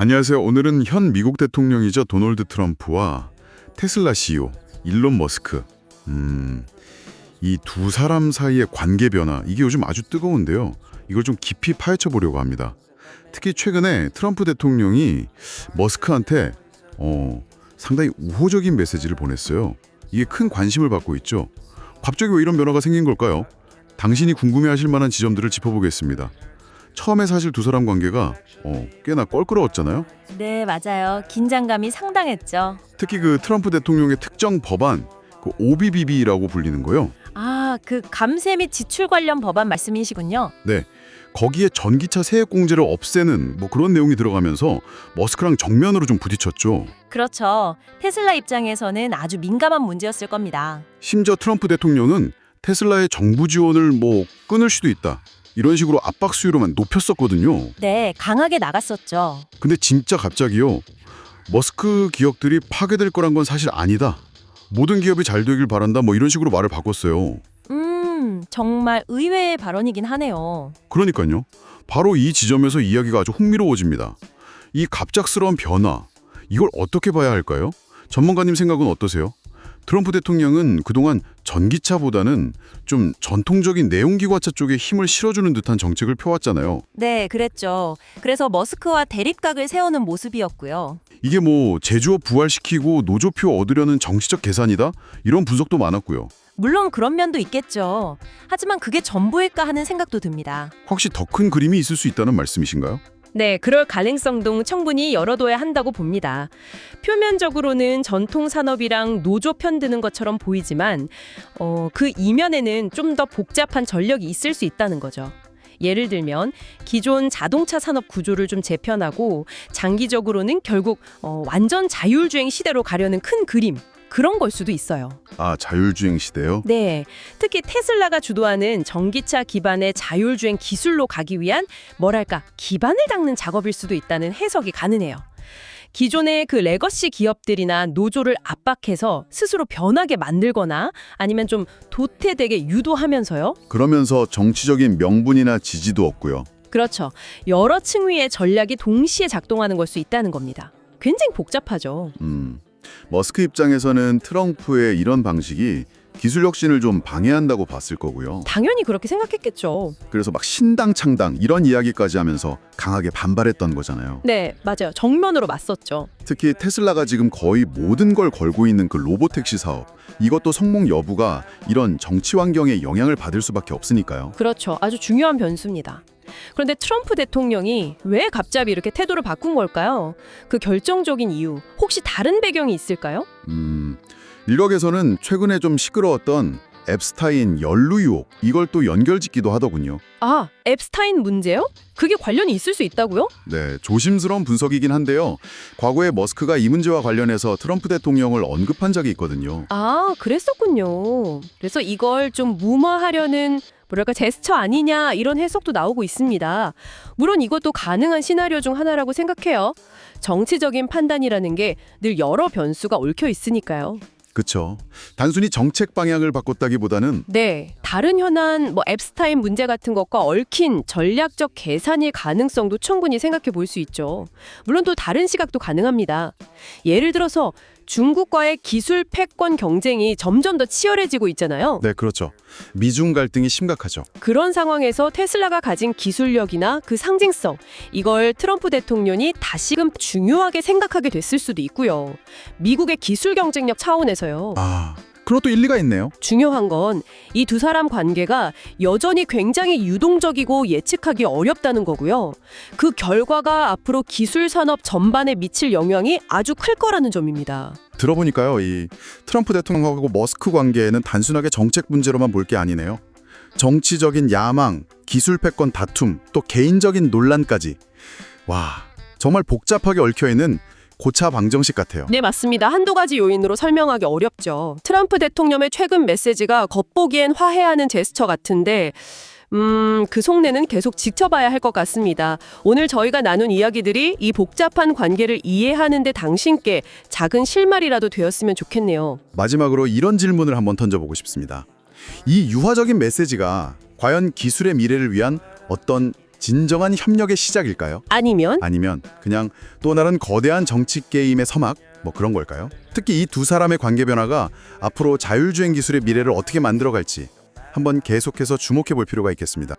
안녕하세요. 오늘은 현 미국 대통령이죠. 도널드 트럼프와 테슬라 CEO 일론 머스크. 이 두 사람 사이의 관계 변화, 이게 요즘 아주 뜨거운데요. 이걸 좀 깊이 파헤쳐 보려고 합니다. 특히 최근에 트럼프 대통령이 머스크한테 상당히 우호적인 메시지를 보냈어요. 이게 큰 관심을 받고 있죠. 갑자기 왜 이런 변화가 생긴 걸까요? 당신이 궁금해하실 만한 지점들을 짚어보겠습니다. 처음에 사실 두 사람 관계가 꽤나 껄끄러웠잖아요. 네, 맞아요. 긴장감이 상당했죠. 특히 그 트럼프 대통령의 특정 법안, 그 OBBB라고 불리는 거요. 아, 그 감세 및 지출 관련 법안 말씀이시군요. 네, 거기에 전기차 세액공제를 없애는 그런 내용이 들어가면서 머스크랑 정면으로 좀 부딪혔죠. 그렇죠. 테슬라 입장에서는 아주 민감한 문제였을 겁니다. 심지어 트럼프 대통령은 테슬라의 정부 지원을 끊을 수도 있다, 이런 식으로 압박 수위로만 높였었거든요. 네, 강하게 나갔었죠. 근데 진짜 갑자기요, 머스크 기업들이 파괴될 거란 건 사실 아니다, 모든 기업이 잘 되길 바란다, 이런 식으로 말을 바꿨어요. 정말 의외의 발언이긴 하네요. 그러니까요. 바로 이 지점에서 이야기가 아주 흥미로워집니다. 이 갑작스러운 변화, 이걸 어떻게 봐야 할까요? 전문가님 생각은 어떠세요? 트럼프 대통령은 그동안 전기차보다는 좀 전통적인 내연기관차 쪽에 힘을 실어주는 듯한 정책을 펴왔잖아요. 네, 그랬죠. 그래서 머스크와 대립각을 세우는 모습이었고요. 이게 제조업 부활시키고 노조표 얻으려는 정치적 계산이다? 이런 분석도 많았고요. 물론 그런 면도 있겠죠. 하지만 그게 전부일까 하는 생각도 듭니다. 혹시 더 큰 그림이 있을 수 있다는 말씀이신가요? 네, 그럴 가능성도 충분히 열어둬야 한다고 봅니다. 표면적으로는 전통 산업이랑 노조 편드는 것처럼 보이지만 그 이면에는 좀 더 복잡한 전력이 있을 수 있다는 거죠. 예를 들면 기존 자동차 산업 구조를 좀 재편하고 장기적으로는 결국 완전 자율주행 시대로 가려는 큰 그림, 그런 걸 수도 있어요. 아, 자율주행 시대요? 네, 특히 테슬라가 주도하는 전기차 기반의 자율주행 기술로 가기 위한 기반을 닦는 작업일 수도 있다는 해석이 가능해요. 기존의 그 레거시 기업들이나 노조를 압박해서 스스로 변하게 만들거나 아니면 좀 도태되게 유도하면서요. 그러면서 정치적인 명분이나 지지도 없고요. 그렇죠. 여러 층위의 전략이 동시에 작동하는 걸 수 있다는 겁니다. 굉장히 복잡하죠. 머스크 입장에서는 트럼프의 이런 방식이 기술 혁신을 좀 방해한다고 봤을 거고요. 당연히 그렇게 생각했겠죠. 그래서 신당 창당 이런 이야기까지 하면서 강하게 반발했던 거잖아요. 네, 맞아요. 정면으로 맞섰죠. 특히 테슬라가 지금 거의 모든 걸 걸고 있는 그 로보택시 사업, 이것도 성공 여부가 이런 정치 환경에 영향을 받을 수밖에 없으니까요. 그렇죠. 아주 중요한 변수입니다. 그런데 트럼프 대통령이 왜 갑자기 이렇게 태도를 바꾼 걸까요? 그 결정적인 이유, 혹시 다른 배경이 있을까요? 일각에서는 최근에 좀 시끄러웠던 앱스타인 연루 유혹, 이걸 또 연결짓기도 하더군요. 아, 앱스타인 문제요? 그게 관련이 있을 수 있다고요? 네, 조심스러운 분석이긴 한데요. 과거에 머스크가 이 문제와 관련해서 트럼프 대통령을 언급한 적이 있거든요. 아, 그랬었군요. 그래서 이걸 좀 무마하려는 제스처 아니냐 이런 해석도 나오고 있습니다. 물론 이것도 가능한 시나리오 중 하나라고 생각해요. 정치적인 판단이라는 게 늘 여러 변수가 얽혀 있으니까요. 그렇죠. 단순히 정책 방향을 바꿨다기보다는 네, 다른 현안, 앱스타인 문제 같은 것과 얽힌 전략적 계산일 가능성도 충분히 생각해 볼 수 있죠. 물론 또 다른 시각도 가능합니다. 예를 들어서 중국과의 기술 패권 경쟁이 점점 더 치열해지고 있잖아요. 네, 그렇죠. 미중 갈등이 심각하죠. 그런 상황에서 테슬라가 가진 기술력이나 그 상징성, 이걸 트럼프 대통령이 다시금 중요하게 생각하게 됐을 수도 있고요. 미국의 기술 경쟁력 차원에서요. 아, 그것도 일리가 있네요. 중요한 건 이 두 사람 관계가 여전히 굉장히 유동적이고 예측하기 어렵다는 거고요. 그 결과가 앞으로 기술 산업 전반에 미칠 영향이 아주 클 거라는 점입니다. 들어보니까요, 이 트럼프 대통령하고 머스크 관계에는 단순하게 정책 문제로만 볼 게 아니네요. 정치적인 야망, 기술 패권 다툼, 또 개인적인 논란까지. 와, 정말 복잡하게 얽혀있는 고차 방정식 같아요. 네, 맞습니다. 한두 가지 요인으로 설명하기 어렵죠. 트럼프 대통령의 최근 메시지가 겉보기엔 화해하는 제스처 같은데 그 속내는 계속 지켜봐야 할 것 같습니다. 오늘 저희가 나눈 이야기들이 이 복잡한 관계를 이해하는 데 당신께 작은 실마리라도 되었으면 좋겠네요. 마지막으로 이런 질문을 한번 던져보고 싶습니다. 이 유화적인 메시지가 과연 기술의 미래를 위한 어떤 진정한 협력의 시작일까요? 아니면 아니면 그냥 또 다른 거대한 정치 게임의 서막 뭐 그런 걸까요? 특히 이 두 사람의 관계 변화가 앞으로 자율주행 기술의 미래를 어떻게 만들어갈지 한번 계속해서 주목해 볼 필요가 있겠습니다.